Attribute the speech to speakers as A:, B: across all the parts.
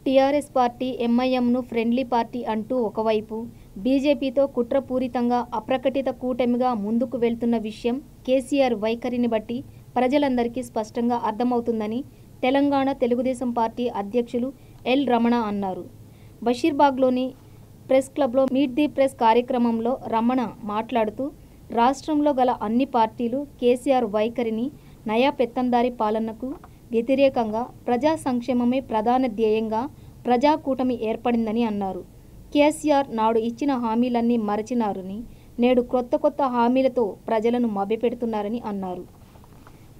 A: TRS party ఎంఐఎంను friendly party అంటూ ఒకవైపు బీజేపీతో కుట్రపూరితంగా అప్రకటిత కూటమిగా ముందుకు వెళ్తున్న విషయం కేసీఆర్ వైఖరిని బట్టి ప్రజలందరికీ స్పష్టంగా అర్థమవుతుందని తెలంగాణ తెలుగుదేశం పార్టీ అధ్యక్షులు ఎల్ రమణ అన్నారు. బషీర్బాగ్లోని ప్రెస్ క్లబ్లో మీట్ ది ప్రెస్ కార్యక్రమంలో రమణ మాట్లాడుతూ రాష్ట్రంలో గల అన్ని పార్టీలు కేసీఆర్ వైఖరిని నయా పెత్తందారి పాలనకు వ్యతిరేకంగా ప్రజా సంక్షేమమే ప్రధాన ధ్యేయంగా ప్రజాకూటమి ఏర్పడిందని అన్నారు. కేసీఆర్ నాడు ఇచ్చిన హామీలన్నీ మరచినారని, నేడు కొత్త హామీలతో ప్రజలను మభ్యపెడుతున్నారని అన్నారు.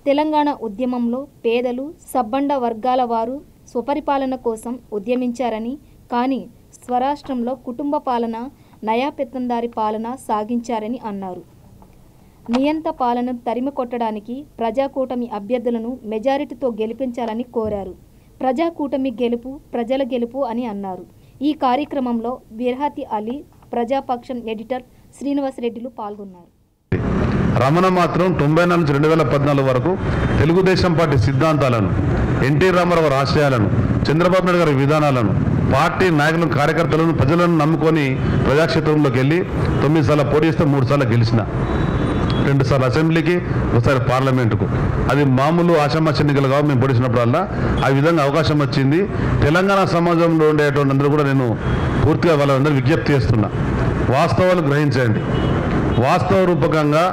A: తెలంగాణ ఉద్యమంలో పేదలు, సబ్బండ వర్గాల వారు స్వపరిపాలన కోసం ఉద్యమించారని, కానీ స్వరాష్ట్రంలో కుటుంబ పాలన, నయా పెత్తందారి పాలన సాగించారని అన్నారు. నియంత పాలనను తరిమికొట్టడానికి ప్రజాకూటమి అభ్యర్థులను మెజారిటీతో గెలిపించాలని కోరారు. ప్రజాకూటమి గెలుపు ప్రజల గెలుపు అని అన్నారు. ఈ కార్యక్రమంలో విర్హతి అలీ, ప్రజాపక్షం ఎడిటర్ శ్రీనివాసరెడ్డిలు పాల్గొన్నారు.
B: రమణ మాత్రం 94 నుంచి 2014 వరకు తెలుగుదేశం పార్టీ సిద్ధాంతాలను, ఎన్టీ రామారావు ఆశయాలను, చంద్రబాబు నాయుడు గారి విధానాలను, పార్టీ నాయకులను, కార్యకర్తలను, ప్రజలను నమ్ముకొని ప్రజాక్షేత్రంలోకి వెళ్ళి 9 సార్లు పోటీ చేస్తే 3 సార్లు గెలిచిన, 2 సార్లు అసెంబ్లీకి, ఒకసారి పార్లమెంటుకు. అది మామూలు ఆషామాషి ఎన్నికలు కావు. మేము పొడిచినప్పుడల్లా ఆ విధంగా అవకాశం వచ్చింది. తెలంగాణ సమాజంలో ఉండేటువంటి అందరూ కూడా నేను పూర్తిగా వాళ్ళందరూ విజ్ఞప్తి చేస్తున్నా, వాస్తవాలు గ్రహించండి. వాస్తవ రూపకంగా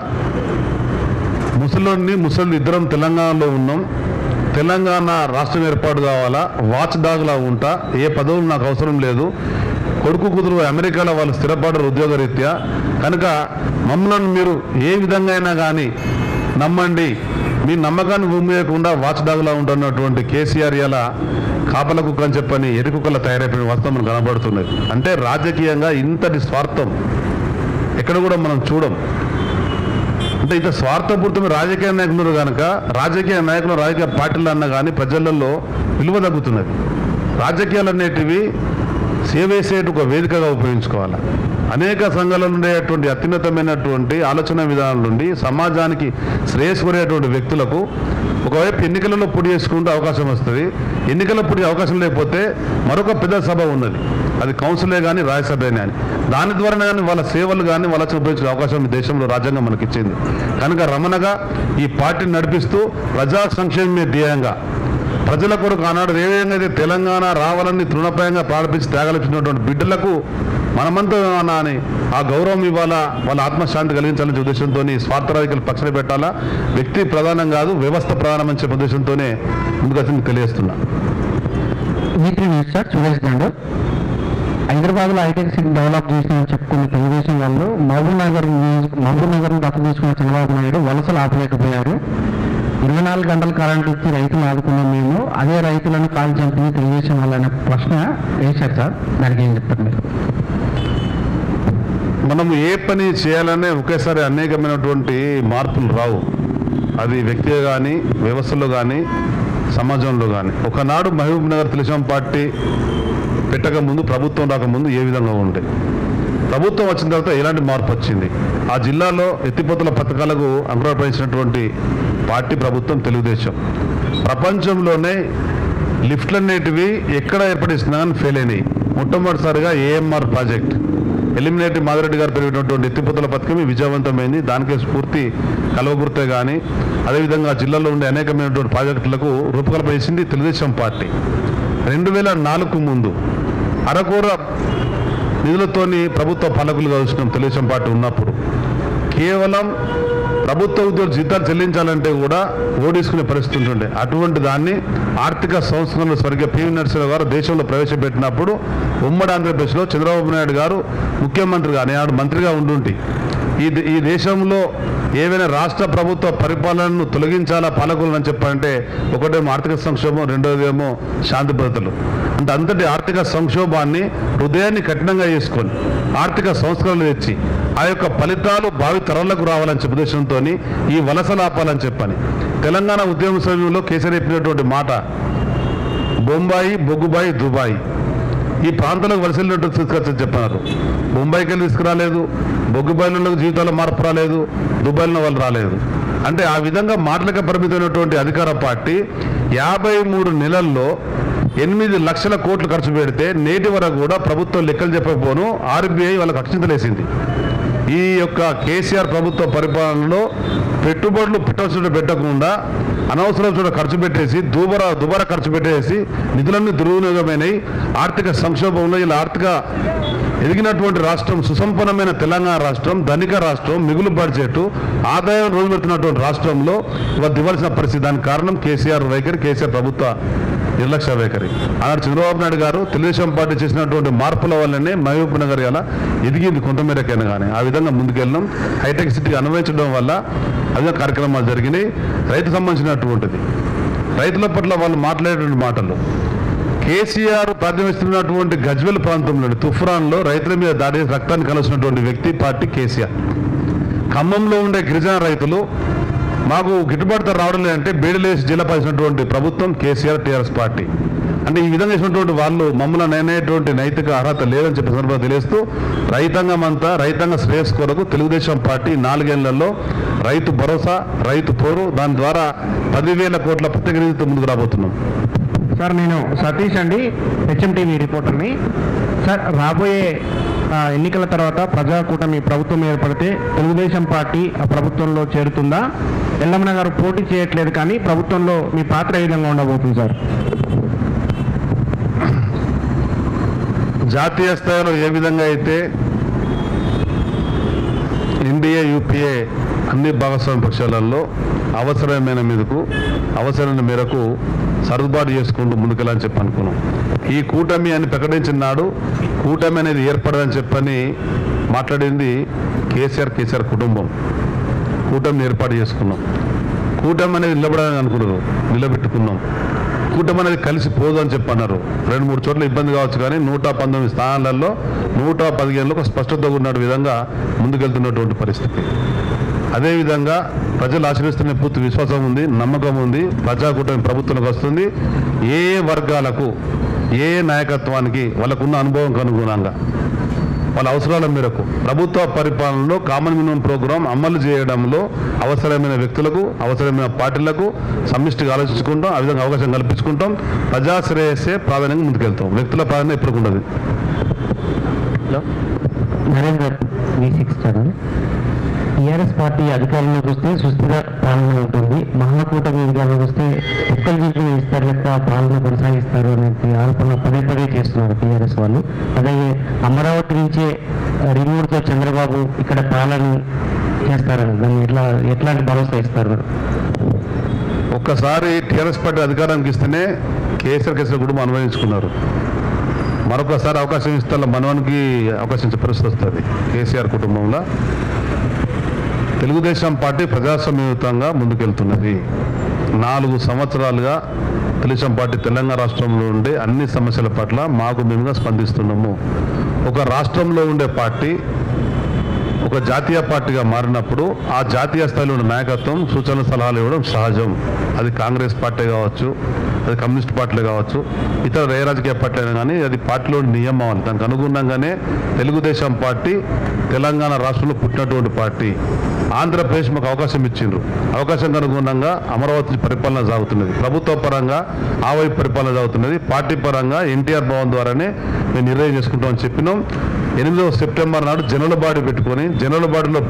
B: ముసలి ఇద్దరం తెలంగాణలో ఉన్నాం. తెలంగాణ రాష్ట్రం ఏర్పాటు కావాలా, వాచ్ డాగ్లా ఉంటా, ఏ పదవులు నాకు అవసరం లేదు. కొడుకు కూతురు అమెరికాలో వాళ్ళు స్థిరపడ్డారు ఉద్యోగరీత్యా. కనుక మమ్మల్ని మీరు ఏ విధంగా అయినా కానీ నమ్మండి, మీ నమ్మకాన్ని భూమియకుండా వాచ్ డాగ్లా ఉంటున్నటువంటి కేసీఆర్ ఇలా కాపల కుక్క అని చెప్పని ఎరుకుక్కల తయారైపోయిన వాస్తవం మనకు కనబడుతున్నది. అంటే రాజకీయంగా ఇంతటి స్వార్థం ఎక్కడ కూడా మనం చూడం. అంటే ఇంత స్వార్థపూర్తమైన రాజకీయ నాయకులు కనుక రాజకీయ నాయకులు, రాజకీయ పార్టీలు అన్నా కానీ ప్రజలలో విలువ తగ్గుతున్నది. రాజకీయాలు అనేటివి సేవేసేటు ఒక వేదికగా ఉపయోగించుకోవాలి. అనేక సంఘాలలో ఉండేటువంటి అత్యున్నతమైనటువంటి ఆలోచన విధానాల నుండి సమాజానికి శ్రేయస్సు కోరేటువంటి వ్యక్తులకు ఒకవైపు ఎన్నికలలో పోటీ చేసుకుంటే అవకాశం వస్తుంది. ఎన్నికల పోటీ అవకాశం లేకపోతే మరొక పెద్ద సభ ఉన్నది, అది కౌన్సిలే కానీ రాజ్యసభే కానీ, దాని ద్వారా కానీ వాళ్ళ సేవలు కానీ వాళ్ళ ఉపయోగించే అవకాశం ఈ దేశంలో రాజ్యాంగం మనకి ఇచ్చింది. కనుక రమణగా ఈ పార్టీని నడిపిస్తూ ప్రజా సంక్షేమమే ధ్యేయంగా ప్రజల కొరకు ఆనాడు ఏ విధంగా అయితే తెలంగాణ రావాలని తృణప్రాయంగా ప్రారంభించి త్యాగాలిచ్చినటువంటి బిడ్డలకు మనమంతా అని ఆ గౌరవం ఇవ్వాలా, వాళ్ళ ఆత్మశాంతి కలిగించాలనే ఉద్దేశంతో స్వార్థ రాజకీయాలు పక్కన పెట్టాలా, వ్యక్తి ప్రధానం కాదు వ్యవస్థ ప్రధానం అని చెప్పే ఉద్దేశంతోనే ముందుకు తెలియజేస్తున్నా.
C: హైదరాబాద్లో హైటెక్ సిటీ డెవలప్ చేసిన చెప్పుకున్న తెలుగుదేశం వాళ్ళు మహబూబ్నగర్ను దత్తత తీసుకున్న చంద్రబాబు నాయుడు వలసలు ఆపలేకపోయారు. 24 గంటల కరెంట్ ఇచ్చి రైతులు ఆదుకున్నాం మేము, అదే రైతులను కాల్ చంపింది తెలుగుదేశం వాళ్ళు అనే ప్రశ్న వేశారు సార్. దానికి ఏం చెప్తారు మీరు?
B: మనము ఏ పని చేయాలనే ఒకేసారి అనేకమైనటువంటి మార్పులు రావు. అది వ్యక్తిగా కానీ, వ్యవస్థలో కానీ, సమాజంలో కానీ. ఒకనాడు మహబూబ్నగర్ తెలుగుదేశం పార్టీ పెట్టక ముందు, ప్రభుత్వం రాకముందు ఏ విధంగా ఉండే, ప్రభుత్వం వచ్చిన తర్వాత ఎలాంటి మార్పు వచ్చింది, ఆ జిల్లాలో ఎత్తిపోతల పథకాలకు అంకురార్పణించినటువంటి పార్టీ ప్రభుత్వం తెలుగుదేశం. ప్రపంచంలోనే లిఫ్ట్లు అనేటివి ఎక్కడ ఏర్పడిస్తున్నా కానీ ఫెయిల్ అయినాయి. మొట్టమొదటిసారిగా ఏఎంఆర్ ప్రాజెక్ట్ ఎలిమినేటివ్ మాధురెడ్డి గారు పెరిగినటువంటి ఎత్తిపోతల పథకం విజయవంతమైంది. దానికే స్ఫూర్తి కలవగుర్తే కానీ, అదేవిధంగా జిల్లాలో ఉండే అనేకమైనటువంటి ప్రాజెక్టులకు రూపకల్పన చేసింది తెలుగుదేశం పార్టీ. 2004కు ముందు అరకూర నిధులతోని ప్రభుత్వ పాలకులుగా చూసినాం తెలుగుదేశం పార్టీ ఉన్నప్పుడు. కేవలం ప్రభుత్వ ఉద్యోగులు జీతాలు చెల్లించాలంటే కూడా ఓడేసుకునే పరిస్థితి ఉంటుండే. అటువంటి దాన్ని ఆర్థిక సంస్కరణలు స్వర్గీయ పివి నరసింహరావు గారు దేశంలో ప్రవేశపెట్టినప్పుడు ఉమ్మడి ఆంధ్రప్రదేశ్లో చంద్రబాబు నాయుడు గారు ముఖ్యమంత్రిగా, నాడు మంత్రిగా ఉండుంటి ఈ దేశంలో ఏవైనా రాష్ట్ర ప్రభుత్వ పరిపాలనను తొలగించాలా పాలకులు అని చెప్పాలంటే ఒకటేమో ఆర్థిక సంక్షోభం, రెండోదేమో శాంతి భద్రతలు. అంటే అంతటి ఆర్థిక సంక్షోభాన్ని హృదయాన్ని కఠినంగా చేసుకొని ఆర్థిక సంస్కరణలు తెచ్చి ఆ యొక్క ఫలితాలు భావి తరాలకు రావాలని చెప్పే ఉద్దేశంతో ఈ వలసలు ఆపాలని చెప్పని తెలంగాణ ఉద్యమ సమయంలో కేసీఆర్ చెప్పినటువంటి మాట, బొంబాయి, బొగ్గుబాయి, దుబాయ్ ఈ ప్రాంతాలకు వలసలు తీసుకొచ్చని చెప్పారు. బొంబాయికి వెళ్ళి తీసుకురాలేదు, బొగ్గుబాయిలకు జీవితాల్లో మార్పు రాలేదు, దుబాయ్లో వాళ్ళు రాలేదు. అంటే ఆ విధంగా మాటలకు పరిమితమైనటువంటి అధికార పార్టీ 53 నెలల్లో 8 లక్షల కోట్లు ఖర్చు పెడితే నేటి వరకు కూడా ప్రభుత్వం లెక్కలు చెప్పకపోను ఆర్బీఐ వాళ్ళకి అక్షింతలేసింది. ఈ యొక్క కేసీఆర్ ప్రభుత్వ పరిపాలనలో పెట్టుబడులు పెట్టవలసిన పెట్టకుండా అనవసరం చోట ఖర్చు పెట్టేసి దుబారా ఖర్చు పెట్టేసి నిధులన్నీ దుర్వినియోగమైనవి. ఆర్థిక సంక్షోభంలో ఇలా ఆర్థిక ఎదిగినటువంటి రాష్ట్రం, సుసంపన్నమైన తెలంగాణ రాష్ట్రం, ధనిక రాష్ట్రం, మిగులు బడ్జెట్, ఆదాయం రోజు పెడుతున్నటువంటి రాష్ట్రంలో ఇవాళ దివాల్సిన పరిస్థితి. దానికి కారణం కేసీఆర్ వైఖరి, కేసీఆర్ ప్రభుత్వ నిర్లక్ష్య వైఖరి. ఆనాడు చంద్రబాబు నాయుడు గారు తెలుగుదేశం పార్టీ చేసినటువంటి మార్పుల వల్లనే మహబూబ్ నగర్ ఇలా ఎదిగింది కొంతమేరకైనా కానీ. ఆ విధంగా ముందుకెళ్ళడం, హైటెక్ సిటీ అన్వయించడం వల్ల అదే కార్యక్రమాలు జరిగినాయి. రైతు సంబంధించినటువంటిది, రైతుల పట్ల వాళ్ళు మాట్లాడేటువంటి మాటలు. కేసీఆర్ ప్రాతినిధ్యమిస్తున్నటువంటి గజ్వెల్ ప్రాంతంలోని తుఫ్రాన్లో రైతుల మీద దాడి చేసి రక్తాన్ని కలుస్తున్నటువంటి వ్యక్తి పార్టీ కేసీఆర్. ఖమ్మంలో ఉండే గిరిజన రైతులు మాకు గిట్టుబాటు ధర రావడం లేదంటే బేడలేసి జిల్లాపాల్సినటువంటి ప్రభుత్వం కేసీఆర్ టీఆర్ఎస్ పార్టీ. అంటే ఈ విధంగా చేసినటువంటి వాళ్ళు మమ్మల్ని అనేటువంటి నైతిక అర్హత లేదని చెప్పి సందర్భంగా తెలియస్తూ రైతాంగం అంతా రైతాంగ శ్రేయస్ కొరకు తెలుగుదేశం పార్టీ 4 ఏళ్లలో రైతు భరోసా, రైతు పోరు, దాని ద్వారా 10,000 కోట్ల ప్రత్యేక నిధితో ముందుకు రాబోతున్నాం.
C: సార్, నేను సతీష్ అండి, హెచ్ఎంటీవీ రిపోర్టర్ని. సార్, రాబోయే ఎన్నికల తర్వాత ప్రజాకూటమి ప్రభుత్వం ఏర్పడితే తెలుగుదేశం పార్టీ ఆ ప్రభుత్వంలో చేరుతుందా? ఎల్లమ్మ గారు పోటీ చేయట్లేదు కానీ ప్రభుత్వంలో మీ పాత్ర ఏ విధంగా ఉండబోతుంది సార్?
B: జాతీయ స్థాయిలో ఏ విధంగా అయితే ఎన్డీఏ, యూపీఏ అన్ని భాగస్వామ్య పక్షాలలో అవసరమైన మేరకు సర్దుబాటు చేసుకుంటూ ముందుకెళ్ళని చెప్పి అనుకున్నాం. ఈ కూటమి అని ప్రకటించిన నాడు కూటమి అనేది ఏర్పడదని చెప్పని మాట్లాడింది కేసీఆర్ కుటుంబం. కూటమిని ఏర్పాటు చేసుకున్నాం. కూటమి అనేది నిలబడాలని అనుకున్నారు, నిలబెట్టుకున్నాం. కూటమి అనేది కలిసి పోదు అని చెప్పన్నారు. 2-3 చోట్ల ఇబ్బంది కావచ్చు కానీ 119 స్థానాలలో 115లో ఒక స్పష్టత ఉన్న విధంగా ముందుకెళ్తున్నటువంటి పరిస్థితి. అదేవిధంగా ప్రజలు ఆశీర్వదిస్తున్న పూర్తి విశ్వాసం ఉంది, నమ్మకం ఉంది. ప్రజాకూటమి ప్రభుత్వంలోకి వస్తుంది. ఏ వర్గాలకు, ఏ నాయకత్వానికి వాళ్ళకున్న అనుభవం అనుగుణంగా వాళ్ళ అవసరాల మేరకు ప్రభుత్వ పరిపాలనలో కామన్ మినిమం ప్రోగ్రాం అమలు చేయడంలో అవసరమైన వ్యక్తులకు, అవసరమైన పార్టీలకు సమిష్టిగా ఆలోచించుకుంటాం. ఆ విధంగా అవకాశం కల్పించుకుంటాం. ప్రజాశ్రేయస్సే ప్రాధాన్యంగా ముందుకెళ్తాం. వ్యక్తుల ప్రాధాన్యత ఎప్పుడు ఉండదు.
C: Narender, V6 channel. TRS party అధికారంలోకి వస్తే సుస్థిర పాలన ఉంటుంది, మహాకూటమి అధికారంలోకి వస్తే ఒక్కరి జీవితం విస్తరిత పాలన కొనసాగిస్తారు అనేది ఆరోపణ పదే చేస్తున్నారు టీఆర్ఎస్ వాళ్ళు. అలాగే అమరావతి నుంచే రిమోట్తో చంద్రబాబు ఇక్కడ పాలన చేస్తారని దాన్ని ఎట్లాంటి భరోసా ఇస్తారు?
B: ఒక్కసారి టీఆర్ఎస్ పార్టీ అధికారానికి ఇస్తేనే కేసీఆర్ కుటుంబం అనుభవించుకున్నారు. మరొకసారి అవకాశం ఇస్తే మనవానికి అవకాశం ఇచ్చే పరిస్థితి వస్తుంది. కేసీఆర్ కుటుంబంలో తెలుగుదేశం పార్టీ ప్రజాస్వామ్యయుతంగా ముందుకెళ్తున్నది. 4 సంవత్సరాలుగా తెలుగుదేశం పార్టీ తెలంగాణ రాష్ట్రంలో ఉండే అన్ని సమస్యల పట్ల మేముగా స్పందిస్తున్నాము. ఒక రాష్ట్రంలో ఉండే పార్టీ ఒక జాతీయ పార్టీగా మారినప్పుడు ఆ జాతీయ స్థాయిలో ఉన్న నాయకత్వం సూచనలు సలహాలు ఇవ్వడం సహజం. అది కాంగ్రెస్ పార్టీ కావచ్చు, అది కమ్యూనిస్ట్ పార్టీలు కావచ్చు, ఇతర ఏ రాజకీయ పార్టీ అయినా కానీ అది పార్టీలోని నియమాలు. దానికి అనుగుణంగానే తెలుగుదేశం పార్టీ తెలంగాణ రాష్ట్రంలో పుట్టినటువంటి పార్టీ. ఆంధ్రప్రదేశ్ మాకు అవకాశం ఇచ్చిండ్రు. అవకాశం అనుగుణంగా అమరావతి పరిపాలన సాగుతున్నది. ప్రభుత్వ పరంగా ఆ వైపు పరిపాలన సాగుతున్నది. పార్టీ పరంగా ఎన్టీఆర్ భవన్ ద్వారానే మేము నిర్ణయం చేసుకుంటామని చెప్పినాం. 8వ సెప్టెంబర్ నాడు జనరల్ బాడీ పెట్టుకొని జనరల్ బాడీలో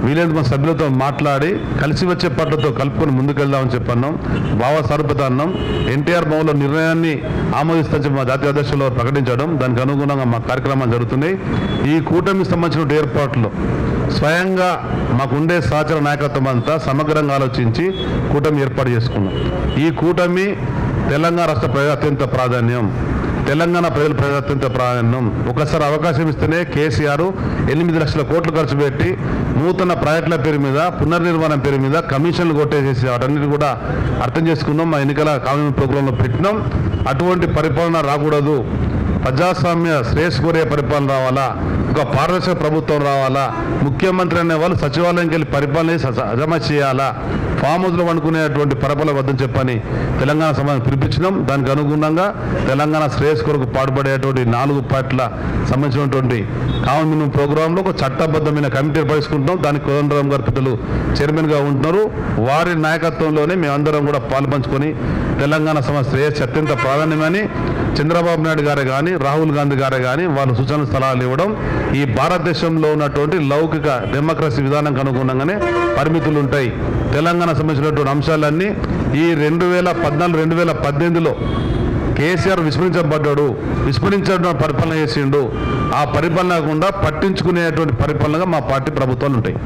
B: వీలైనంత మంది సభ్యులతో మాట్లాడి కలిసి వచ్చే పార్టీలతో కలుపుకొని ముందుకెళ్దామని చెప్పన్నాం. భావసారూప్యత అన్నాం. ఎన్టీఆర్ భవన్లో నిర్ణయాన్ని ఆమోదిస్తని చెప్పి మా జాతీయ అధ్యక్షులు ప్రకటించడం, దానికి అనుగుణంగా మా కార్యక్రమాలు జరుగుతున్నాయి. ఈ కూటమికి సంబంధించిన ఏర్పాట్లు స్వయంగా మాకుండే సహచర నాయకత్వం అంతా సమగ్రంగా ఆలోచించి కూటమి ఏర్పాటు చేసుకున్నాం. ఈ కూటమి తెలంగాణ రాష్ట్ర ప్రజల అత్యంత ప్రాధాన్యం, తెలంగాణ ప్రజల అత్యంత ప్రాధాన్యం. ఒకసారి అవకాశం ఇస్తేనే కేసీఆర్ 8 లక్షల కోట్లు ఖర్చు పెట్టి నూతన ప్రాజెక్టుల పేరు మీద, పునర్నిర్మాణం పేరు మీద కమిషన్లు కొట్టేసేసి వాటన్నిటి కూడా అర్థం చేసుకున్నాం. మా ఎన్నికల కామన్ ప్రోగ్రాంలో పెట్టినాం. అటువంటి పరిపాలన రాకూడదు. ప్రజాస్వామ్య శ్రేయస్ కోరే పరిపాలన రావాలా, ఒక పారదర్శక ప్రభుత్వం రావాలా, ముఖ్యమంత్రి అనే వాళ్ళు సచివాలయంకి వెళ్ళి పరిపాలన అజమ చేయాలా, ఫామ్ హౌస్లో వండుకునేటువంటి పరిపాలన వద్దని చెప్పని తెలంగాణ సమాజం పిలిపించినాం. దానికి అనుగుణంగా తెలంగాణ శ్రేయస్ కొరకు పాటుపడేటువంటి 4 పార్టీల సంబంధించినటువంటి కామన్ మినిమం ప్రోగ్రాంలో ఒక చట్టబద్ధమైన కమిటీ ఏర్పరుచుకుంటాం. దానికి కోదండరామ్ గారు పెద్దలు చైర్మన్గా ఉంటున్నారు. వారి నాయకత్వంలోనే మేమందరం కూడా పాల్పంచుకొని తెలంగాణ సమాజ శ్రేయస్ అత్యంత ప్రాధాన్యమని చంద్రబాబు నాయుడు గారే కానీ రాహుల్ గాంధీ గారే కానీ వాళ్ళు సూచన స్థలాలు ఇవ్వడం ఈ భారతదేశంలో ఉన్నటువంటి లౌకిక డెమోక్రసీ విధానానికి అనుగుణంగానే పరిమితులు ఉంటాయి. తెలంగాణ సంబంధించినటువంటి అంశాలన్నీ ఈ 2014-2018లో కేసీఆర్ విస్మరించడం పరిపాలన చేసిండు. ఆ పరిపాలన కాకుండా పట్టించుకునేటువంటి పరిపాలనగా మా పార్టీ ప్రభుత్వాలు ఉంటాయి.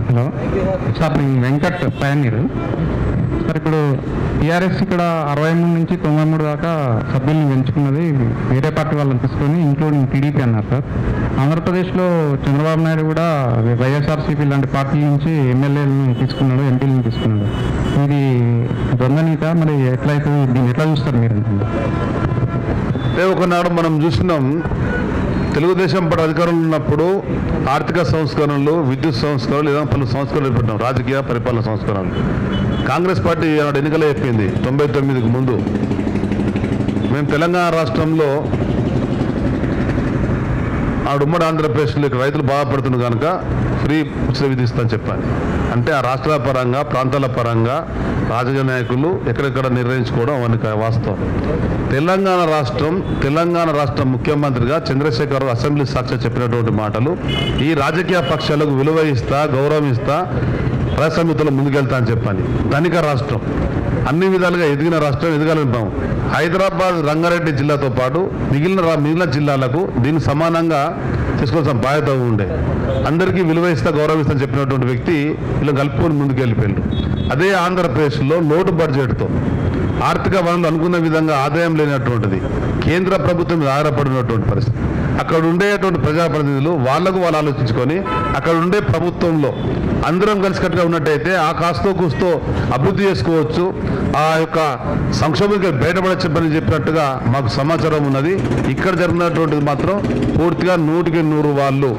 C: హలో సార్, నేను వెంకట్ పయనీరు సార్. ఇప్పుడు టీఆర్ఎస్ ఇక్కడ 63 నుంచి 93 దాకా సభ్యుల్ని పెంచుకున్నది వేరే పార్టీ వాళ్ళని తీసుకొని, ఇంక్లూడింగ్ టీడీపీ అన్నారు సార్. ఆంధ్రప్రదేశ్లో చంద్రబాబు నాయుడు కూడా వైఎస్ఆర్సీపీ లాంటి పార్టీల నుంచి ఎమ్మెల్యేలను తీసుకున్నాడు, ఎంపీలను తీసుకున్నాడు. ఇది ద్వంద్వనీత, మరి ఎట్లయితే దీన్ని ఎట్లా చూస్తారు మీరు?
B: ఒకనాడు మనం చూసినాం, తెలుగుదేశం పార్టీ అధికారంలో ఉన్నప్పుడు ఆర్థిక సంస్కరణలు, విద్యుత్ సంస్కరణలు, లేదా పలు సంస్కరణలు పెట్టినాం, రాజకీయ పరిపాలన సంస్కరణలు. కాంగ్రెస్ పార్టీ ఎన్నికలు అయిపోయింది 99కు ముందు. మేము తెలంగాణ రాష్ట్రంలో ఉమ్మడి ఆంధ్రప్రదేశ్లో రైతులు బాధపడుతున్నారు కనుక ఫ్రీ ఉచిత విధిస్తామని చెప్పాను. అంటే ఆ రాష్ట్రాల పరంగా, ప్రాంతాల పరంగా రాజకీయ నాయకులు ఎక్కడెక్కడ నిర్ణయించుకోవడం అవన్నీ వాస్తవం. తెలంగాణ రాష్ట్రం ముఖ్యమంత్రిగా చంద్రశేఖర్ అసెంబ్లీ సాక్షి చెప్పినటువంటి మాటలు, ఈ రాజకీయ పక్షాలకు విలువ ఇస్తా, గౌరవం ఇస్తా, ప్రజాస్వామ్యంలో ముందుకెళ్తా అని చెప్పాను. ధనిక రాష్ట్రం, అన్ని విధాలుగా ఎదిగిన రాష్ట్రం, ఎదగాలని హైదరాబాద్, రంగారెడ్డి జిల్లాతో పాటు మిగిలిన జిల్లాలకు దీన్ని సమానంగా తీసుకోవాల్సిన బాధ్యత ఉండే. అందరికీ విలువ ఇస్తా, గౌరవం ఇస్తా చెప్పినటువంటి వ్యక్తి ఇలా కలుపుకొని ముందుకు వెళ్ళిపోయాడు. అదే ఆంధ్రప్రదేశ్లో లోటు బడ్జెట్తో ఆర్థిక వనరులు అనుకున్న విధంగా ఆదాయం లేనటువంటిది, కేంద్ర ప్రభుత్వం మీద ఆధారపడినటువంటి పరిస్థితి. అక్కడ ఉండేటువంటి ప్రజాప్రతినిధులు వాళ్ళు ఆలోచించుకొని అక్కడ ఉండే ప్రభుత్వంలో అందరం కలిసికట్టుగా ఉన్నట్టయితే ఆ కాస్తో కూస్తో అభివృద్ధి చేసుకోవచ్చు, ఆ యొక్క సంక్షోభానికి బయటపడచ్చని చెప్పినట్టుగా మాకు సమాచారం ఉన్నది. ఇక్కడ జరిగినటువంటిది మాత్రం పూర్తిగా 100కి 100 వాళ్ళు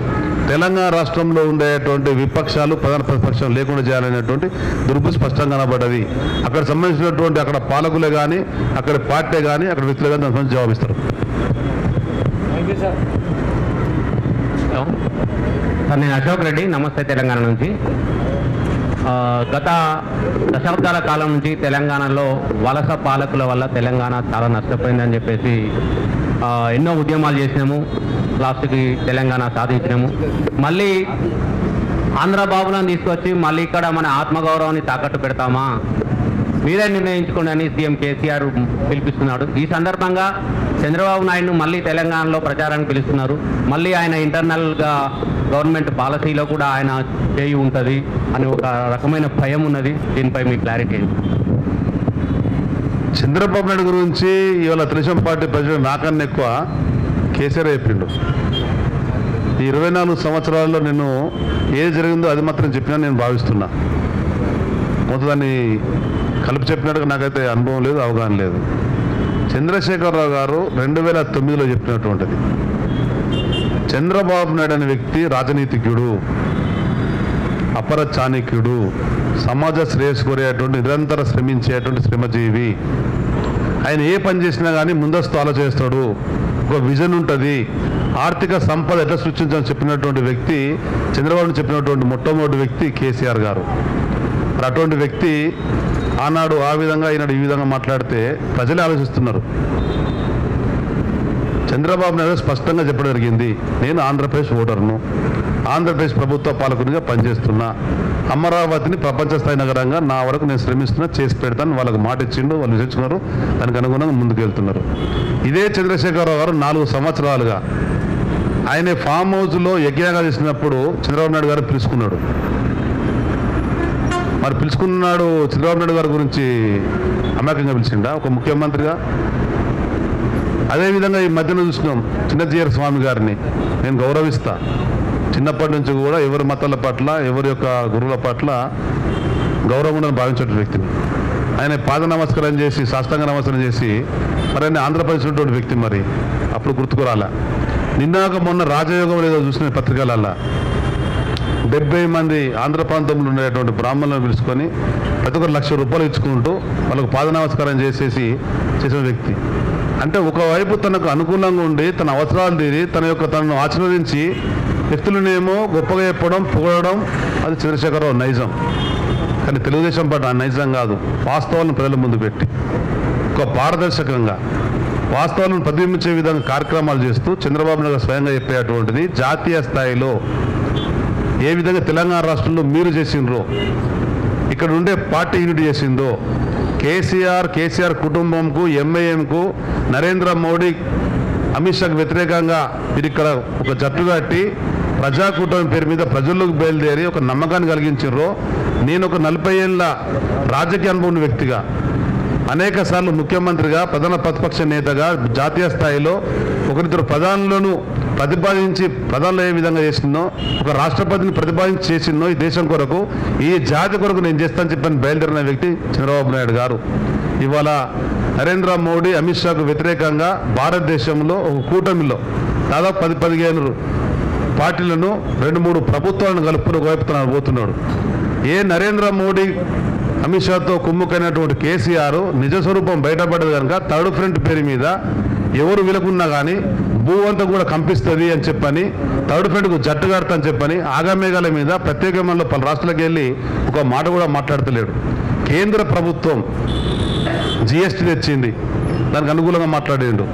B: తెలంగాణ రాష్ట్రంలో ఉండేటువంటి విపక్షాలు, ప్రధాన ప్రతిపక్షం లేకుండా చేయాలనేటువంటి దుర్బు స్పష్టంగా కనబడ్డది. అక్కడ సంబంధించినటువంటి అక్కడ పాలకులే కానీ, అక్కడ పార్టీ కానీ, అక్కడ వ్యక్తులే కానీ దాని సంబంధించి జవాబిస్తారు.
D: సార్, నేను అశోక్ రెడ్డి, నమస్తే తెలంగాణ నుంచి. గత దశాబ్దాల కాలం నుంచి తెలంగాణలో వలస పాలకుల వల్ల తెలంగాణ చాలా నష్టపోయిందని చెప్పేసి ఎన్నో ఉద్యమాలు చేసినాము. లాస్ట్కి తెలంగాణ సాధించినాము. మళ్ళీ ఆంధ్ర బాబులను తీసుకొచ్చి మళ్ళీ ఇక్కడ మన ఆత్మగౌరవాన్ని తాకట్టు పెడతామా, మీరే నిర్ణయించుకోండి అని సీఎం కేసీఆర్ పిలిపిస్తున్నాడు. ఈ సందర్భంగా చంద్రబాబు నాయుడును మళ్ళీ తెలంగాణలో ప్రచారానికి పిలుస్తున్నారు. మళ్ళీ ఆయన ఇంటర్నల్గా గవర్నమెంట్ పాలసీలో కూడా ఆయన చేయి ఉంటుంది అని ఒక రకమైన భయం ఉన్నది. దీనిపై మీ క్లారిటీ ఏంటి?
B: చంద్రబాబు నాయుడు గురించి ఇవాళ తెలుగుదేశం పార్టీ ప్రజలు నాకన్నా ఎక్కువ కేసీఆర్ చెప్పిండు. ఈ 24 సంవత్సరాల్లో నేను ఏది జరిగిందో అది మాత్రం చెప్పినా నేను భావిస్తున్నా. మొత్తం దాన్ని కలిపి చెప్పినట్టుగా నాకైతే అనుభవం లేదు, అవగాహన లేదు. చంద్రశేఖరరావు గారు 2009లో చెప్పినటువంటిది, చంద్రబాబు నాయుడు అనే వ్యక్తి రాజనీతిజ్ఞుడు, అపర చాణక్యుడు, సమాజ శ్రేయస్సు కోరేటువంటి నిరంతర శ్రమించేటువంటి శ్రమజీవి. ఆయన ఏ పని చేసినా కానీ ముందస్తు ఆలోచిస్తాడు, ఒక విజన్ ఉంటుంది. ఆర్థిక సంపద ఎట్లా సృష్టించాలని చెప్పినటువంటి వ్యక్తి, చంద్రబాబు చెప్పినటువంటి మొట్టమొదటి వ్యక్తి కేసీఆర్ గారు. మరి అటువంటి వ్యక్తి ఆనాడు ఆ విధంగా, ఈనాడు ఈ విధంగా మాట్లాడితే ప్రజలే ఆలోచిస్తున్నారు. చంద్రబాబు నాయుడు స్పష్టంగా చెప్పడం జరిగింది, నేను ఆంధ్రప్రదేశ్ ఓటర్ను, ఆంధ్రప్రదేశ్ ప్రభుత్వ పాలకునిగా పనిచేస్తున్నా, అమరావతిని ప్రపంచ స్థాయి నగరంగా నా వరకు నేను శ్రమిస్తున్నా, చేసి పెడతాను వాళ్ళకు మాట ఇచ్చిండు. వాళ్ళు విధించుకున్నారు, దానికి అనుగుణంగా ముందుకు వెళ్తున్నారు. ఇదే చంద్రశేఖరరావు గారు 4 సంవత్సరాలుగా ఆయన ఫామ్ హౌస్లో యజ్ఞంగా చేసినప్పుడు చంద్రబాబు నాయుడు గారు పిలుచుకున్నాడు. మరి పిలుచుకున్నాడు చంద్రబాబు నాయుడు గారి గురించి అమాయకంగా పిలిచిండా ఒక ముఖ్యమంత్రిగా? అదేవిధంగా ఈ మధ్యన చూసినాం చిన్నజీఆర్ స్వామి గారిని నేను గౌరవిస్తా. చిన్నప్పటి నుంచి కూడా ఎవరి మతాల పట్ల, ఎవరి యొక్క గురువుల పట్ల గౌరవం భావించే వ్యక్తిని. ఆయన పాద నమస్కారం చేసి, సాష్టాంగ నమస్కారం చేసి, మరి ఆయన ఆంధ్రప్రదేశ్ ఉన్నటువంటి వ్యక్తి. మరి అప్పుడు గుర్తుకురాలా. నిన్నాక మొన్న రాజయోగం లేదో చూసిన పత్రికలల్లా 70 మంది ఆంధ్ర ప్రాంతంలో ఉండేటువంటి బ్రాహ్మణులను పిలుచుకొని ప్రతి ఒక్కరు ₹1,00,000 ఇచ్చుకుంటూ వాళ్ళకు పాద నమస్కారం చేసిన వ్యక్తి. అంటే ఒకవైపు తనకు అనుకూలంగా ఉండి, తన అవసరాలు తీరి, తనను ఆశీర్వదించి వ్యక్తులనేమో గొప్పగా చెప్పడం, పొగడడం, అది చంద్రశేఖరరావు నైజం. కానీ తెలుగుదేశం పార్టీ ఆ నైజం కాదు, వాస్తవాలను ప్రజల ముందు పెట్టి ఒక ఒక పారదర్శకంగా వాస్తవాలను ప్రతిబింబించే విధంగా కార్యక్రమాలు చేస్తూ చంద్రబాబు నాయుడు స్వయంగా చెప్పేటువంటిది జాతీయ స్థాయిలో ఏ విధంగా తెలంగాణ రాష్ట్రంలో మీరు చేసిండ్రో, ఇక్కడ ఉండే పార్టీ యూనిట్ చేసిందో, కేసీఆర్ కుటుంబంకు, ఎంఐఎంకు, నరేంద్ర మోడీ, అమిత్ షాకు వ్యతిరేకంగా మీరు ఇక్కడ ఒక జట్టు కట్టి ప్రజాకూటమి పేరు మీద ప్రజల్లోకి బయలుదేరి ఒక నమ్మకాన్ని కలిగించారో, నేను ఒక 40 ఏళ్ళ రాజకీయ అనుభవం వ్యక్తిగా, అనేక సార్లు ముఖ్యమంత్రిగా, ప్రధాన ప్రతిపక్ష నేతగా, జాతీయ స్థాయిలో ఒకరిద్దరు ప్రధానులను ప్రతిపాదించి ప్రధానులు ఏ విధంగా చేసిందో, ఒక రాష్ట్రపతిని ప్రతిపాదించి చేసిందో ఈ దేశం కొరకు, ఈ జాతి కొరకు నేను చేస్తానని చెప్పని బయలుదేరిన వ్యక్తి చంద్రబాబు నాయుడు గారు. ఇవాళ నరేంద్ర మోడీ, అమిత్ షాకు వ్యతిరేకంగా భారతదేశంలో ఒక కూటమిలో దాదాపు 10-15 పార్టీలను 2-3 ప్రభుత్వాలను కలుపుకుని ఒకవైపుతున్నాడు పోతున్నాడు. ఏ నరేంద్ర మోడీ, అమిత్ షాతో కుమ్ముకైనటువంటి కేసీఆర్ నిజ స్వరూపం బయటపడదు కనుక థర్డ్ ఫ్రంట్ పేరు మీద ఎవరు విలకున్నా కానీ భూ అంతా కూడా కంపిస్తుంది అని చెప్పని, థర్డ్ ఫ్రంట్కు జట్టు కడతాని చెప్పని ఆగమేఘాల మీద ప్రత్యేకంలో పలు రాష్ట్రాలకు వెళ్ళి ఒక మాట కూడా మాట్లాడతలేడు. కేంద్ర ప్రభుత్వం జిఎస్టీ తెచ్చింది, దానికి అనుకూలంగా మాట్లాడిండు.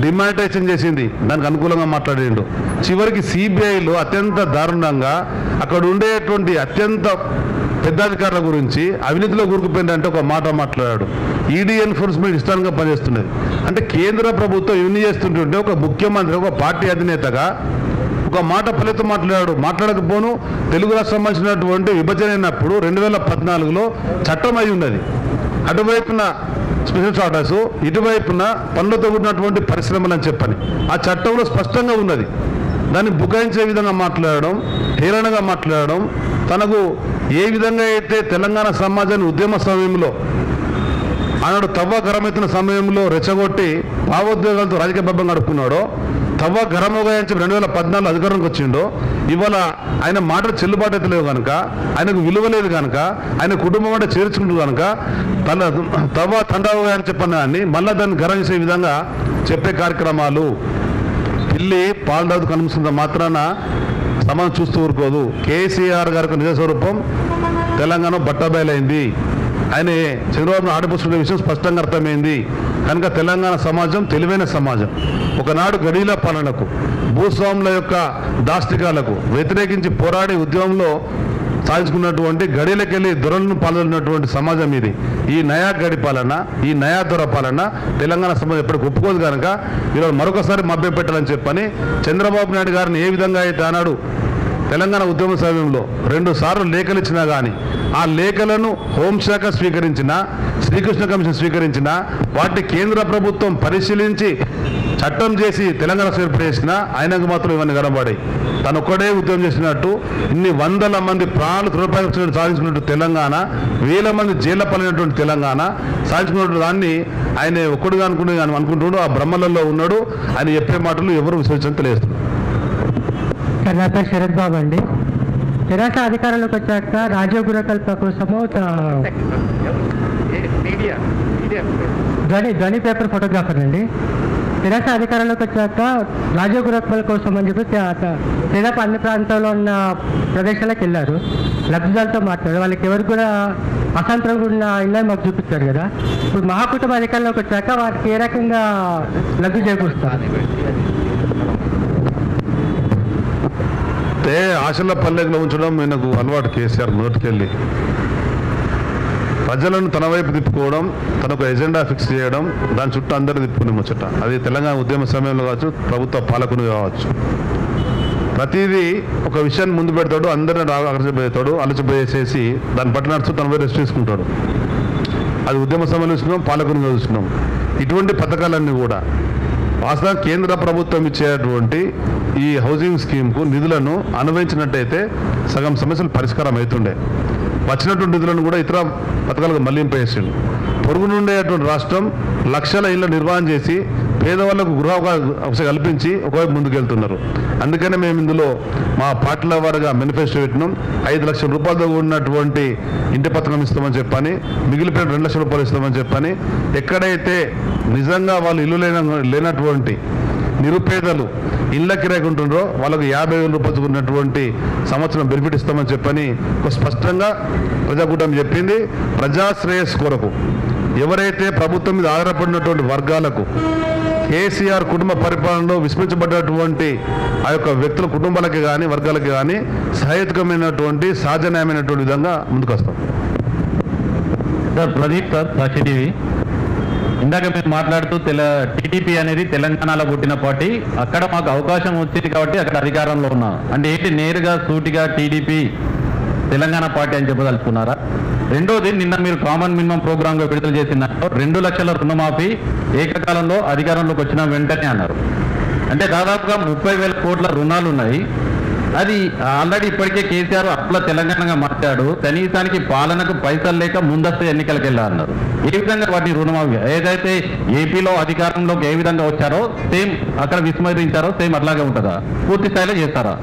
B: డిమానిటైజేషన్ చేసింది, దానికి అనుకూలంగా మాట్లాడిండు. చివరికి సిబిఐలో అత్యంత దారుణంగా అక్కడ ఉండేటువంటి అత్యంత పెద్ద అధికారుల గురించి అవినీతిలో కూరుకుపోయిందంటే ఒక మాట మాట్లాడాడు. ఈడీ ఎన్ఫోర్స్మెంట్ ఇష్టానికి పనిచేస్తున్నది. అంటే కేంద్ర ప్రభుత్వం ఇవన్నీ చేస్తుంటుంటే ఒక ముఖ్యమంత్రి, ఒక పార్టీ అధినేతగా ఒక మాట ఫలితం మాట్లాడకపోను. తెలుగు రాష్ట్రం సంబంధించినటువంటి విభజన అయినప్పుడు 2014లో చట్టం అయి ఉన్నది. అటువైపున స్పెషల్ స్టాటస్, ఇటువైపున పనులతో కూడినటువంటి పరిశ్రమలు అని చెప్పని ఆ చట్టంలో స్పష్టంగా ఉన్నది. దాన్ని బుకాయించే విధంగా మాట్లాడడం, హేళనగా మాట్లాడడం, తనకు ఏ విధంగా అయితే తెలంగాణ సమాజాన్ని ఉద్యమ సమయంలో ఆనాడు తవ్వ గరమెత్తిన సమయంలో రెచ్చగొట్టి భావోద్వేగాలతో రాజకీయ బబ్బం గడుపుకున్నాడో, తవ్వ గరమోగా అని చెప్పి 2014 అధికారంలోకి వచ్చిండో, ఇవాళ ఆయన మాటలు చెల్లుబాటు అయితే లేవు కనుక, ఆయనకు విలువ లేదు కనుక, ఆయన కుటుంబం అంటే చేర్చుకుంటుంది కనుక తవ్వ తండావుగా అని చెప్పని మళ్ళీ దాన్ని గరం చేసే విధంగా చెప్పే కార్యక్రమాలు. పిల్లి పాలరాజు కనిపిస్తున్న మాత్రాన సమాజం చూస్తూ ఊరుకోదు. కేసీఆర్ గారికి నిజ స్వరూపం తెలంగాణ బట్టబయలైంది. ఆయన చంద్రబాబును ఆడిపోతున్న విషయం స్పష్టంగా అర్థమైంది కనుక తెలంగాణ సమాజం తెలివైన సమాజం. ఒకనాడు గడీల పాలనకు, భూస్వాముల యొక్క దాష్టికాలకు వ్యతిరేకించి పోరాడి ఉద్యమంలో సాధించుకున్నటువంటి గడిలకెళ్ళి దొరలను పాల్గొన్నటువంటి సమాజం ఇది. ఈ నయా గడి పాలన, ఈ నయా దొర పాలన తెలంగాణ సమాజం ఎప్పటికి ఒప్పుకోదు కనుక ఈరోజు మరొకసారి మభ్యపెట్టాలని చెప్పని చంద్రబాబు నాయుడు గారిని ఏ విధంగా అయితే అన్నాడు తెలంగాణ ఉద్యమ సమయంలో 2 సార్లు లేఖలు ఇచ్చినా కానీ ఆ లేఖలను హోంశాఖ స్వీకరించిన, శ్రీకృష్ణ కమిషన్ స్వీకరించిన, వాటిని కేంద్ర ప్రభుత్వం పరిశీలించి చట్టం చేసి తెలంగాణ ఏర్పాటు చేసిన ఆయనకు మాత్రం ఇవన్నీ కనబడాయి. తను ఒక్కడే ఉద్యమం చేసినట్టు ఇన్ని 100 మంది ప్రాణాలు తృణపాలు సాధించుకున్నట్టు తెలంగాణ, 1000 మంది జైళ్ళ పాలైనటువంటి తెలంగాణ సాధించుకున్నట్టు దాన్ని ఆయన ఒక్కడుగా అనుకుంటున్నాడు. ఆ బ్రహ్మలలో ఉన్నాడు. ఆయన చెప్పే మాటలు ఎవరు విశ్వసించని తెలియజేస్తున్నారు.
C: నా పేరు శరత్ బాబు అండి. తెరాస అధికారంలోకి వచ్చాక రాజీవ్ గురకల్ప కోసము ధ్వని పేపర్ ఫోటోగ్రాఫర్ అండి. తెరాస అధికారంలోకి వచ్చాక రాజీవ్ గురకల్ప కోసం అని చెప్పి దాదాపు అన్ని ప్రాంతాల్లో ఉన్న ప్రదేశాలకు వెళ్ళారు. లబ్ధిదారులతో మాట్లాడారు. వాళ్ళకి ఎవరికి కూడా అశాంతంగా ఉన్న ఇళ్ళని మాకు చూపించారు కదా. ఇప్పుడు మహాకూటమి అధికారంలోకి వచ్చాక వారికి ఏ రకంగా లబ్ధి చేకూరుస్తారు?
B: ఆశల పల్లెలో ఉంచడం ఈయనకు అలవాటు. కేసీఆర్ మొదటికెళ్ళి ప్రజలను తన వైపు తిప్పుకోవడం, తనకు ఎజెండా ఫిక్స్ చేయడం, దాని చుట్టూ అందరూ తిప్పుకునే ముచ్చట. అది తెలంగాణ ఉద్యమ సమయంలో కావచ్చు, ప్రభుత్వ పాలకులు కావచ్చు. ప్రతిదీ ఒక విషయాన్ని ముందు పెడతాడు, అందరిని ఆకర్షిపోతాడు, అలసిపోయేసేసి దాన్ని పట్టు నడుస్తూ తన వైపు రెస్ట్ తీసుకుంటాడు. అది ఉద్యమ సమయంలో చూస్తున్నాం, పాలకుని చూస్తున్నాం. ఇటువంటి పథకాలన్నీ కూడా వాస్తవంగా కేంద్ర ప్రభుత్వం ఇచ్చేటువంటి ఈ హౌసింగ్ స్కీమ్కు నిధులను అనుభవించినట్టయితే సగం సమస్యలు పరిష్కారం అవుతుండే. వచ్చినటువంటి నిధులను కూడా ఇతర పథకాలకు మళ్లింపేసిండు. పొరుగు నుండేటువంటి రాష్ట్రం లక్షల ఇళ్ల నిర్వహణ చేసి పేదవాళ్లకు గృహ అవకాశం కల్పించి ఒకవైపు ముందుకెళ్తున్నారు. అందుకనే మేము ఇందులో మా పార్టీల వారుగా మేనిఫెస్టో పెట్టినాం. 5 లక్షల రూపాయలతో కూడినటువంటి ఇంటి పథకం ఇస్తామని చెప్పని, మిగిలిపోయిన 2 లక్షల రూపాయలు ఇస్తామని చెప్పని, ఎక్కడైతే నిజంగా వాళ్ళు ఇల్లు లేనటువంటి నిరుపేదలు ఇళ్ల కిరాయికి ఉంటుండ్రో వాళ్ళకు 50,000 రూపాయలు ఉన్నటువంటి సంవత్సరం బెనిఫిట్ ఇస్తామని చెప్పని ఒక స్పష్టంగా ప్రజాకూటమి చెప్పింది. ప్రజాశ్రేయస్ కొరకు ఎవరైతే ప్రభుత్వం మీద ఆధారపడినటువంటి వర్గాలకు కేసీఆర్ కుటుంబ పరిపాలనలో విస్మరించబడినటువంటి ఆ యొక్క వ్యక్తుల కుటుంబాలకి కానీ వర్గాలకి కానీ సహేతుకమైనటువంటి సహజన్యాయమైనటువంటి విధంగా ముందుకు వస్తాం.
E: సార్ ప్రదీప్ సార్ సాక్షి టీవీ. ఇందాక మీరు మాట్లాడుతూ టీడీపీ అనేది తెలంగాణలో పుట్టిన పార్టీ, అక్కడ మాకు అవకాశం వచ్చింది కాబట్టి అక్కడ అధికారంలో ఉన్నాం అంటే ఏంటి, నేరుగా సూటిగా టీడీపీ తెలంగాణ పార్టీ అని చెప్పదలుచుకున్నారా? రెండోది, నిన్న మీరు కామన్ మినిమం ప్రోగ్రామ్గా విడుదల చేసిన 2 లక్షల రుణమాఫీ ఏకకాలంలో అధికారంలోకి వచ్చిన వెంటనే అన్నారు. అంటే దాదాపుగా 30,000 కోట్ల రుణాలు ఉన్నాయి. అది ఆల్రెడీ ఇప్పటికే కేసీఆర్ అట్లా తెలంగాణగా మార్చాడు. కనీసానికి పాలనకు పైసలు లేక ముందస్తు ఎన్నికలకు వెళ్ళారన్నారు. ఏ విధంగా వాటిని రుణమాఫీ ఏదైతే ఏపీలో అధికారంలోకి ఏ విధంగా వచ్చారో సేమ్ అక్కడ విస్మరించారో సేమ్ అట్లాగే ఉంటుందా? పూర్తి స్థాయిలో చేస్తారా?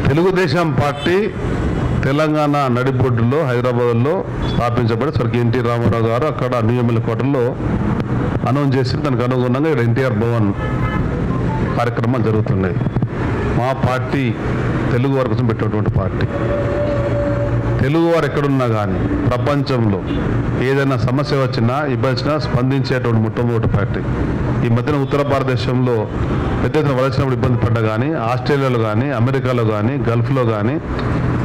B: తెలుగుదేశం పార్టీ తెలంగాణ నడిబొడ్డులో హైదరాబాద్లో స్థాపించబడి స్వర్గీయ ఎన్టీ రామారావు గారు అక్కడ నియమల కోటలో అనౌన్స్ చేసి దానికి అనుగుణంగా ఇక్కడ ఎన్టీఆర్ భవన్ కార్యక్రమాలు జరుగుతున్నాయి. మా పార్టీ తెలుగు వారి కోసం పెట్టినటువంటి పార్టీ. తెలుగువారు ఎక్కడున్నా కానీ ప్రపంచంలో ఏదైనా సమస్య వచ్చినా ఇబ్బంది వచ్చినా స్పందించేటువంటి మొట్టమొదటి పార్టీ. ఈ మధ్యన ఉత్తర భారతదేశంలో పెద్ద ఎత్తున వలసినప్పుడు ఇబ్బంది పడ్డా కానీ ఆస్ట్రేలియాలో కానీ అమెరికాలో కానీ గల్ఫ్లో కానీ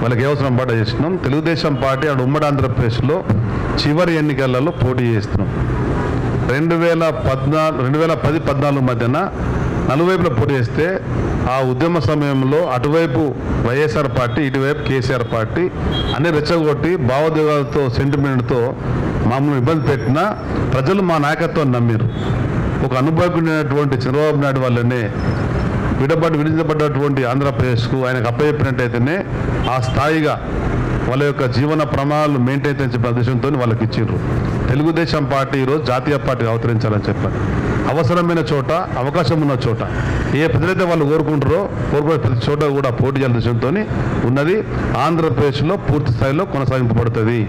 B: వాళ్ళకి ఏ అవసరం పడ్డా చేస్తున్నాం. తెలుగుదేశం పార్టీ అక్కడ ఉమ్మడి ఆంధ్రప్రదేశ్లో చివరి ఎన్నికలలో పోటీ చేస్తున్నాం. 2010-14 మధ్యన నలువైపులో పోటీ చేస్తే ఆ ఉద్యమ సమయంలో అటువైపు వైఎస్ఆర్ పార్టీ ఇటువైపు కేసీఆర్ పార్టీ అన్ని రెచ్చగొట్టి భావోద్వేగాలతో సెంటిమెంట్తో మమ్మల్ని ఇబ్బంది పెట్టినా ప్రజలు మా నాయకత్వాన్ని నమ్మిరు. ఒక అనుభవకున్నటువంటి చంద్రబాబు నాయుడు వల్లనే విడిచిపడ్డటువంటి ఆంధ్రప్రదేశ్కు ఆయనకు అప్పచెప్పినట్టయితేనే ఆ స్థాయిగా వాళ్ళ యొక్క జీవన ప్రమాణాలు మెయింటైన్ చేసే ప్రదేశంతో వాళ్ళకి ఇచ్చిండ్రు. తెలుగుదేశం పార్టీ ఈరోజు జాతీయ పార్టీగా అవతరించాలని చెప్పారు. అవసరమైన చోట అవకాశం ఉన్న చోట ఏ ప్రజలైతే వాళ్ళు కోరుకుంటారో కోరుకునే ప్రతి చోట కూడా పోటీ చేయాలని దేశంతో ఉన్నది. ఆంధ్రప్రదేశ్లో పూర్తి స్థాయిలో కొనసాగింపబడుతుంది,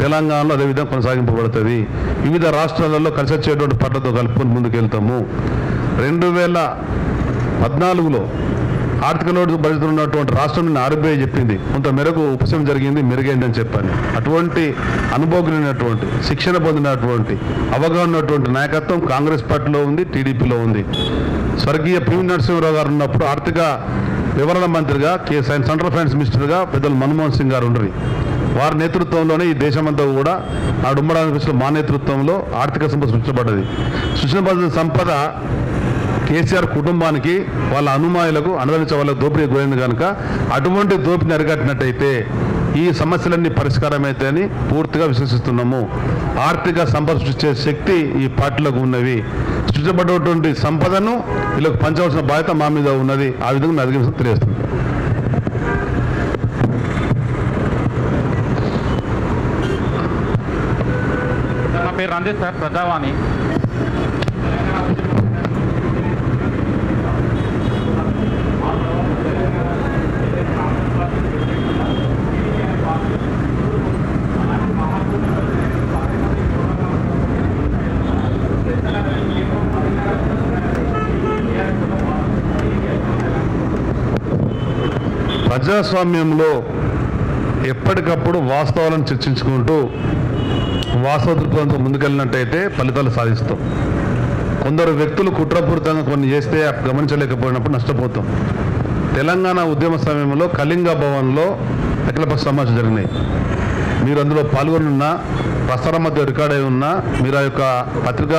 B: తెలంగాణలో అదేవిధంగా కొనసాగింపబడుతుంది. వివిధ రాష్ట్రాలలో కలిసి వచ్చేటువంటి పట్లతో కలుపుకొని ముందుకెళ్తాము. 2014లో ఆర్థిక లోటు బడ్జెట్ ఉన్నటువంటి రాష్ట్రం ఆర్బీఐ చెప్పింది కొంత మేరకు ఉపశమనం జరిగింది, మెరుగైంది అని చెప్పాను. అటువంటి అనుభవజ్ఞులైనటువంటి శిక్షణ పొందినటువంటి అవగాహన ఉన్నటువంటి నాయకత్వం కాంగ్రెస్ పార్టీలో ఉంది, టీడీపీలో ఉంది. స్వర్గీయ పివి నరసింహారావు గారు ఉన్నప్పుడు ఆర్థిక వివరణ మంత్రిగా సెంట్రల్ ఫైనాన్స్ మినిస్టర్గా పెద్దలు మన్మోహన్ సింగ్ గారు ఉండరు. వారి నేతృత్వంలోనే ఈ దేశమంతా కూడా నాడు ఉమ్మడి ఆంధ్రప్రదేశ్లో మా నేతృత్వంలో ఆర్థిక సంపద సృష్టించబడ్డది. సృష్టించబడిన సంపద కేసీఆర్ కుటుంబానికి వాళ్ళ అనుమాయులకు అనుభవించే వాళ్ళకు దోపిడీ గురైంది కనుక అటువంటి దోపిడీని అరికట్టినట్టయితే ఈ సమస్యలన్నీ పరిష్కారం అవుతాయని పూర్తిగా విశ్వసిస్తున్నాము. ఆర్థిక సంపద సృష్టించే శక్తి ఈ పార్టీలకు ఉన్నవి. సృష్టించబడినటువంటి సంపదను వీళ్ళకు పంచవలసిన బాధ్యత మా మీద ఉన్నది. ఆ విధంగా అధిగమించడం తెలియజేస్తుంది.
E: నా పేరు రంజిత్ సార్, ప్రజావాణి.
B: ప్రజాస్వామ్యంలో ఎప్పటికప్పుడు వాస్తవాలను చర్చించుకుంటూ వాస్తవ దృక్పథంతో ముందుకెళ్ళినట్టయితే ఫలితాలు సాధిస్తాం. కొందరు వ్యక్తులు కుట్రపూరితంగా కొన్ని చేస్తే గమనించలేకపోయినప్పుడు నష్టపోతాం. తెలంగాణ ఉద్యమ సమయంలో కళింగ భవన్లో అఖిలపక్ష సమావేశాలు జరిగినాయి. మీరు అందులో పాల్గొనున్నా ప్రసారం మధ్య రికార్డ్ అయి ఉన్నా మీరు ఆ యొక్క పత్రిక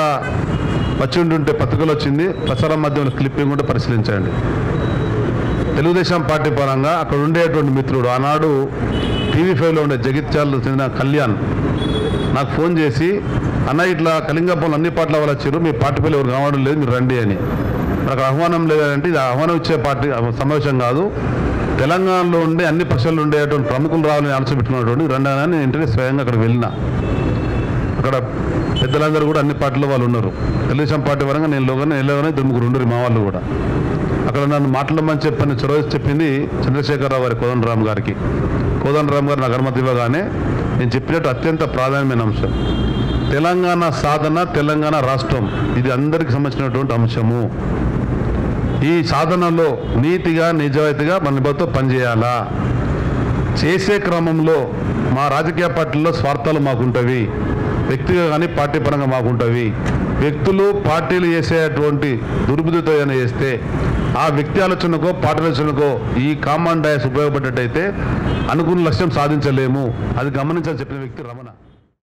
B: వచ్చి ఉంటుంటే పత్రికలు వచ్చింది ప్రసారం మాధ్యమంలో క్లిప్పింగ్ ఉంటే పరిశీలించండి. తెలుగుదేశం పార్టీ పరంగా అక్కడ ఉండేటువంటి మిత్రుడు ఆనాడు TV5లో ఉండే జగిత్యాలకు చెందిన కళ్యాణ్ నాకు ఫోన్ చేసి, అన్న ఇట్లా కళింగపంలో అన్ని పార్టీల వాళ్ళు వచ్చారు, మీ పార్టీ పేరు ఎవరు కావడం లేదు, మీరు రండి అని. నాకు ఆహ్వానం లేదంటే ఇది ఆహ్వానం ఇచ్చే పార్టీ సమావేశం కాదు, తెలంగాణలో ఉండే అన్ని పక్షాలు ఉండేటువంటి ప్రముఖులు రావాలని ఆలోచన పెట్టుకున్నటువంటి రండి అని నేను ఇంటనే స్వయంగా అక్కడ వెళ్ళిన. అక్కడ పెద్దలందరూ కూడా అన్ని పార్టీలో వాళ్ళు ఉన్నారు. తెలుగుదేశం పార్టీ పరంగా నేను లోగానే వెళ్ళగానే 3 ఉండరు మా వాళ్ళు కూడా. అక్కడ నన్ను మాట్లాడమని చెప్పని చొరవ చెప్పింది చంద్రశేఖరరావు గారి కోదండరామ్ గారికి. కోదండరామ్ గారు నాకు అనుమతి ఇవ్వగానే నేను చెప్పినట్టు అత్యంత ప్రాధాన్యమైన అంశం తెలంగాణ సాధన, తెలంగాణ రాష్ట్రం ఇది అందరికీ సంబంధించినటువంటి అంశము. ఈ సాధనలో నీతిగా నిజాయితీగా మన నిబద్ధతో పనిచేయాలా. చేసే క్రమంలో మా రాజకీయ పార్టీల్లో స్వార్థాలు మాకుంటవి, వ్యక్తిగా కానీ పార్టీ పరంగా మాకుంటవి. వ్యక్తులు పార్టీలు చేసేటువంటి దుర్బుద్ధితో ఏమైనా చేస్తే ఆ వ్యక్తి ఆలోచనకో పార్టీ ఆలోచనకో ఈ కామన్ డయాస్ ఉపయోగపడ్డట్టయితే అనుకున్న లక్ష్యం సాధించలేము. అది గమనించాలని చెప్పిన వ్యక్తి రమణ.